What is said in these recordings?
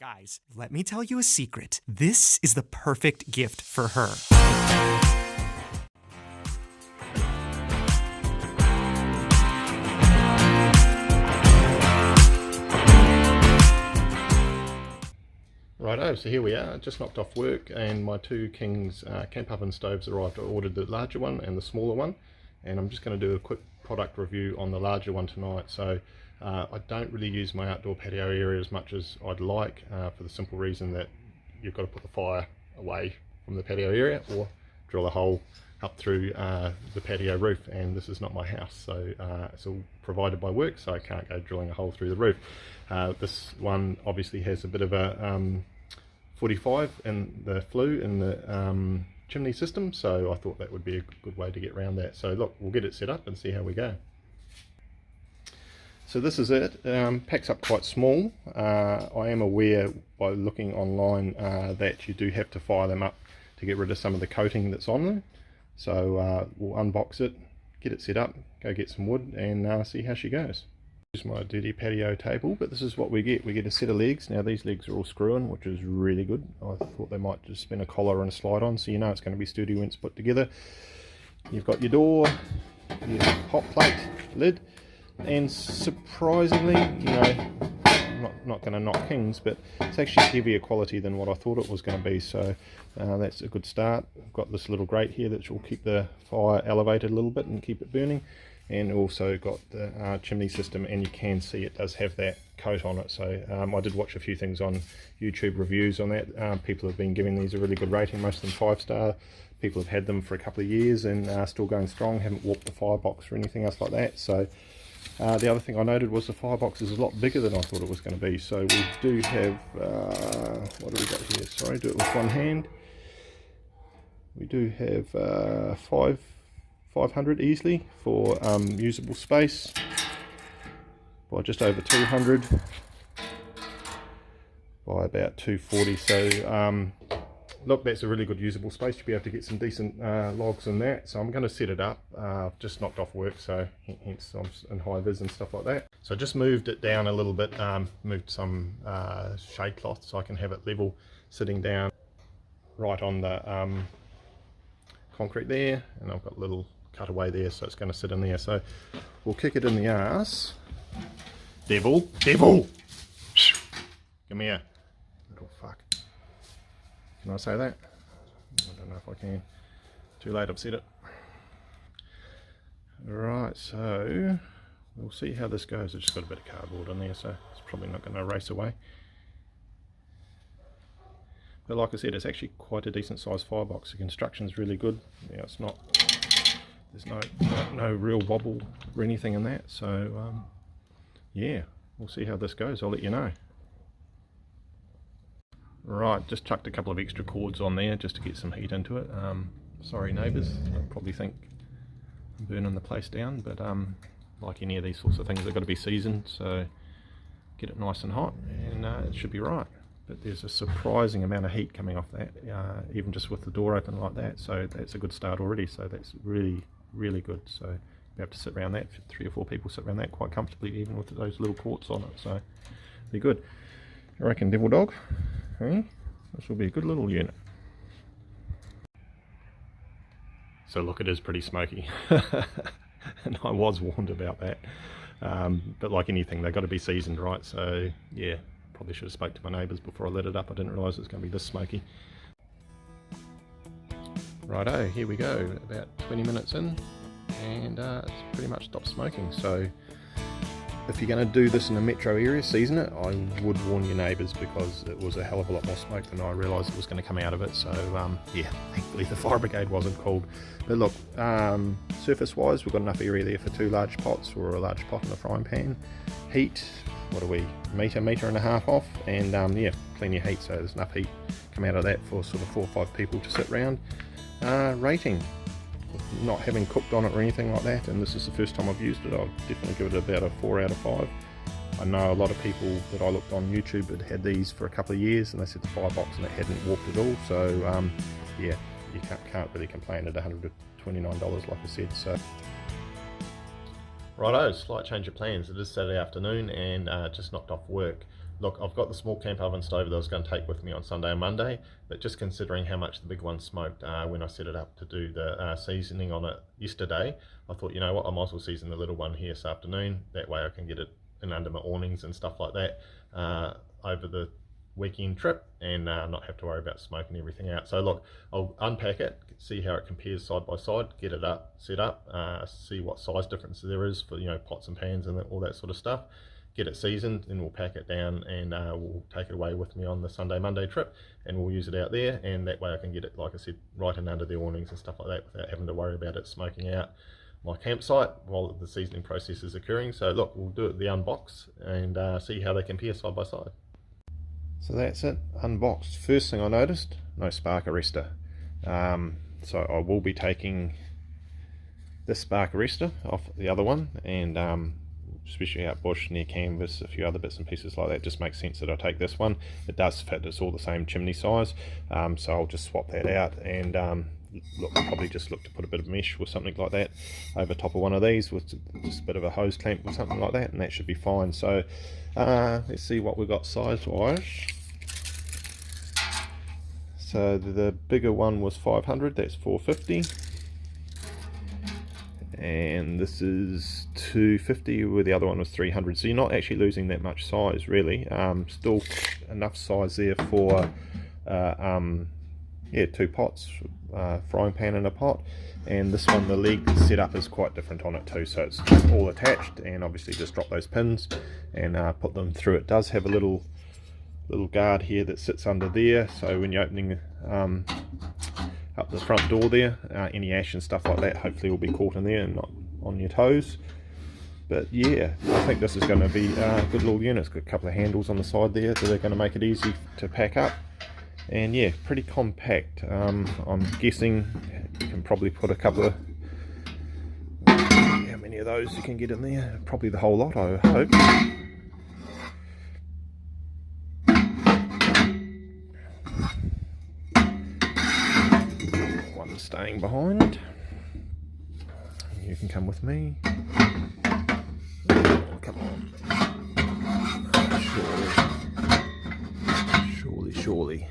Guys, let me tell you a secret. This is the perfect gift for her. Righto, so here we are, just knocked off work and my two King's camp oven stoves arrived. I ordered the larger one and the smaller one, and I'm just going to do a quick product review on the larger one tonight. So I don't really use my outdoor patio area as much as I'd like, for the simple reason that you've got to put the fire away from the patio area or drill a hole up through the patio roof, and this is not my house, so it's all provided by work, so I can't go drilling a hole through the roof. This one obviously has a bit of a 45 in the flue in the chimney system, so I thought that would be a good way to get around that. So look, we'll get it set up and see how we go. So this is it. Packs up quite small. I am aware by looking online that you do have to fire them up to get rid of some of the coating that's on them. So we'll unbox it, get it set up, go get some wood and see how she goes. Here's my dirty patio table, but this is what we get. We get a set of legs. Now these legs are all screw-in, which is really good. I thought they might just spin a collar and a slide on, so you know it's going to be sturdy when it's put together. You've got your door, your hot plate, lid, and surprisingly, you know, I'm not going to knock Kings, but it's actually heavier quality than what I thought it was going to be, so that's a good start. I've got this little grate here that will keep the fire elevated a little bit and keep it burning, and also got the chimney system, and you can see it does have that coat on it. So I did watch a few things on YouTube reviews on that. People have been giving these a really good rating, most of them 5-star. People have had them for a couple of years and still going strong, haven't warped the firebox or anything else like that. So the other thing I noted was the firebox is a lot bigger than I thought it was going to be. So we do have, what do we got here? Sorry, do it with one hand. We do have 500 easily for usable space, by just over 200 by about 240. So look, that's a really good usable space. You'll be able to get some decent logs in that. So I'm going to set it up. I've just knocked off work, so hence I'm in high vis and stuff like that. So I just moved it down a little bit, moved some shade cloth so I can have it level, sitting down right on the concrete there, and I've got a little cutaway there, so it's going to sit in there. So we'll kick it in the arse. Devil! Come here, little fuck. Can I say that? I don't know if I can. Too late, I've said it. Right, so we'll see how this goes. I've just got a bit of cardboard in there, so it's probably not going to erase away. But like I said, it's actually quite a decent sized firebox. The construction's really good. Yeah, it's not, there's no real wobble or anything in that. So yeah, we'll see how this goes. I'll let you know. Right, just chucked a couple of extra cords on there just to get some heat into it. Sorry neighbours, they'll probably think I'm burning the place down, but like any of these sorts of things, they've got to be seasoned, so get it nice and hot and it should be right. But there's a surprising amount of heat coming off that, even just with the door open like that, so that's a good start already. So that's really, really good. So you have to sit around that, 3 or 4 people sit around that quite comfortably, even with those little quarts on it, so be good. I reckon, Devil Dog? Hey, this will be a good little unit. So look, it is pretty smoky, and I was warned about that. But like anything, they've got to be seasoned, right? So yeah, probably should have spoke to my neighbours before I lit it up. I didn't realise it was going to be this smoky. Righto, here we go. About 20 minutes in, and it's pretty much stopped smoking. So if you're going to do this in a metro area, season it. I would warn your neighbours, because it was a hell of a lot more smoke than I realised it was going to come out of it. So yeah, thankfully the fire brigade wasn't called. But look, surface wise, we've got enough area there for 2 large pots, or a large pot and a frying pan. Heat, what are we, metre and a half off, and yeah, plenty of heat, so there's enough heat come out of that for sort of 4 or 5 people to sit around. Rating, not having cooked on it or anything like that, and this is the first time I've used it, I'll definitely give it about a 4 out of 5. I know a lot of people that I looked on YouTube had these for a couple of years, and they said the firebox and it hadn't warped at all. So yeah, you can't really complain at $129 like I said. So righto, slight change of plans. It is Saturday afternoon and just knocked off work. look, I've got the small camp oven stove that I was going to take with me on Sunday and Monday, but just considering how much the big one smoked when I set it up to do the seasoning on it yesterday, I thought, you know what, I might as well season the little one here this afternoon. That way I can get it in under my awnings and stuff like that over the weekend trip and not have to worry about smoking everything out. So look, I'll unpack it, see how it compares side by side, get it up, set up, see what size difference there is for, you know, pots and pans and all that sort of stuff. Get it seasoned, and we'll pack it down, and we'll take it away with me on the Sunday Monday trip, and we'll use it out there, and that way I can get it, like I said, right in under the awnings and stuff like that without having to worry about it smoking out my campsite while the seasoning process is occurring. So look, we'll do it the unbox and see how they compare side by side. So that's it, unboxed. First thing I noticed, no spark arrestor. So I will be taking this spark arrestor off the other one, and especially out bush near canvas, a few other bits and pieces like that, just makes sense that I take this one. It does fit, it's all the same chimney size, so I'll just swap that out, and look, probably just look to put a bit of mesh or something like that over top of one of these with just a bit of a hose clamp or something like that, and that should be fine. So let's see what we've got size wise. So the bigger one was 500, that's 450, and this is 250 where the other one was 300, so you're not actually losing that much size really. Still enough size there for yeah, 2 pots, frying pan and a pot. And this one, the leg setup is quite different on it too, so it's all attached, and obviously just drop those pins and put them through. It does have a little guard here that sits under there, so when you're opening up the front door there, any ash and stuff like that hopefully will be caught in there and not on your toes. But yeah, I think this is going to be a good little unit. It's got a couple of handles on the side there that are going to make it easy to pack up, and yeah, pretty compact. I'm guessing you can probably put a couple of, how many of those you can get in there, probably the whole lot I hope. Staying behind, you can come with me. Oh, come on, surely,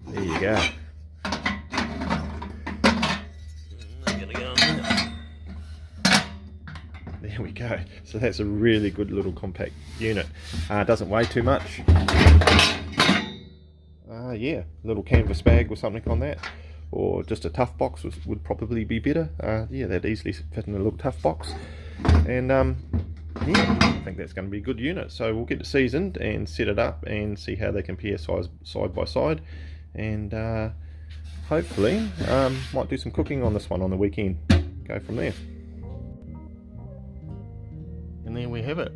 there you go. There we go. So that's a really good little compact unit. Doesn't weigh too much. Yeah, a little canvas bag or something on that, or just a tough box would probably be better. Yeah, that'd easily fit in a little tough box, and yeah, I think that's going to be a good unit. So we'll get it seasoned and set it up and see how they compare side by side, and hopefully might do some cooking on this one on the weekend. Go from there. And there we have it.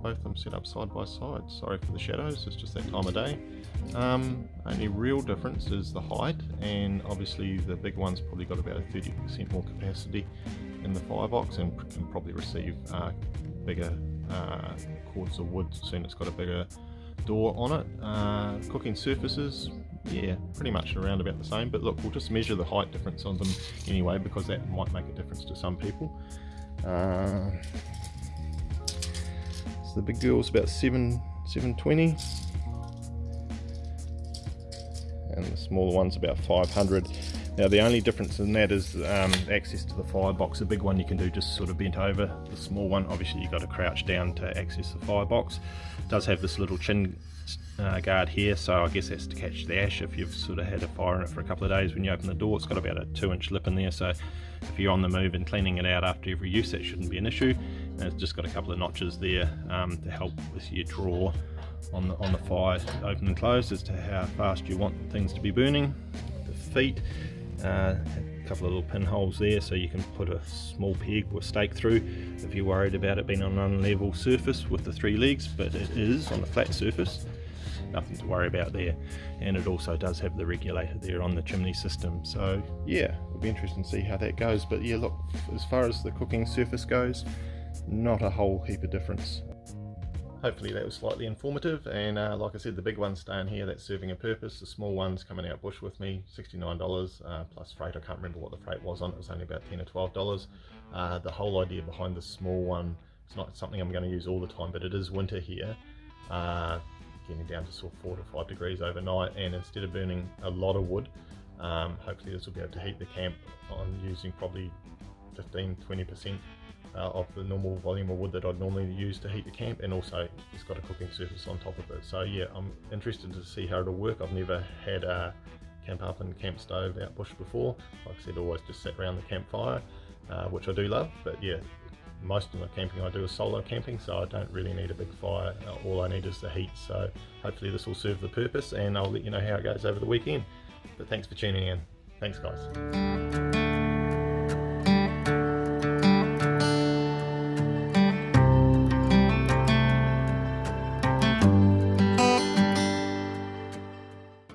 Both of them set up side by side. Sorry for the shadows, it's just that time of day. Only real difference is the height, and obviously the big one's probably got about a 30% more capacity in the firebox and can probably receive bigger cords of wood, soon it's got a bigger door on it. Cooking surfaces, yeah, pretty much around about the same, but look, we'll just measure the height difference on them anyway, because that might make a difference to some people. So the big girl's about 720, and the smaller one's about 500. Now the only difference in that is access to the firebox. The big one you can do just sort of bent over. The small one, obviously you've got to crouch down to access the firebox. It does have this little chin guard here, so I guess that's to catch the ash if you've sort of had a fire in it for a couple of days. When you open the door, it's got about a 2-inch lip in there, so if you're on the move and cleaning it out after every use, that shouldn't be an issue. And it's just got a couple of notches there to help with your draw on the fire, open and close, as to how fast you want things to be burning. The feet, a couple of little pinholes there, so you can put a small peg or stake through if you're worried about it being on an unlevel surface with the 3 legs, but it is on a flat surface. Nothing to worry about there. And it also does have the regulator there on the chimney system, so yeah, it'll be interesting to see how that goes. But yeah, look, as far as the cooking surface goes, not a whole heap of difference. Hopefully that was slightly informative, and like I said, the big one's staying here, that's serving a purpose. The small one's coming out bush with me, $69 plus freight. I can't remember what the freight was on it, was only about $10 or $12. The whole idea behind the small one, it's not something I'm going to use all the time, but it is winter here. getting down to sort of 4 to 5 degrees overnight. And instead of burning a lot of wood, hopefully this will be able to heat the camp on using probably 15-20% of the normal volume of wood that I'd normally use to heat the camp, and also it's got a cooking surface on top of it. So yeah, I'm interested to see how it'll work. I've never had a camp up and camp stove out bush before. Like I said, always just sat around the campfire, which I do love, but yeah, most of the camping I do is solo camping, so I don't really need a big fire. All I need is the heat. So hopefully this will serve the purpose, and I'll let you know how it goes over the weekend. But thanks for tuning in. Thanks guys.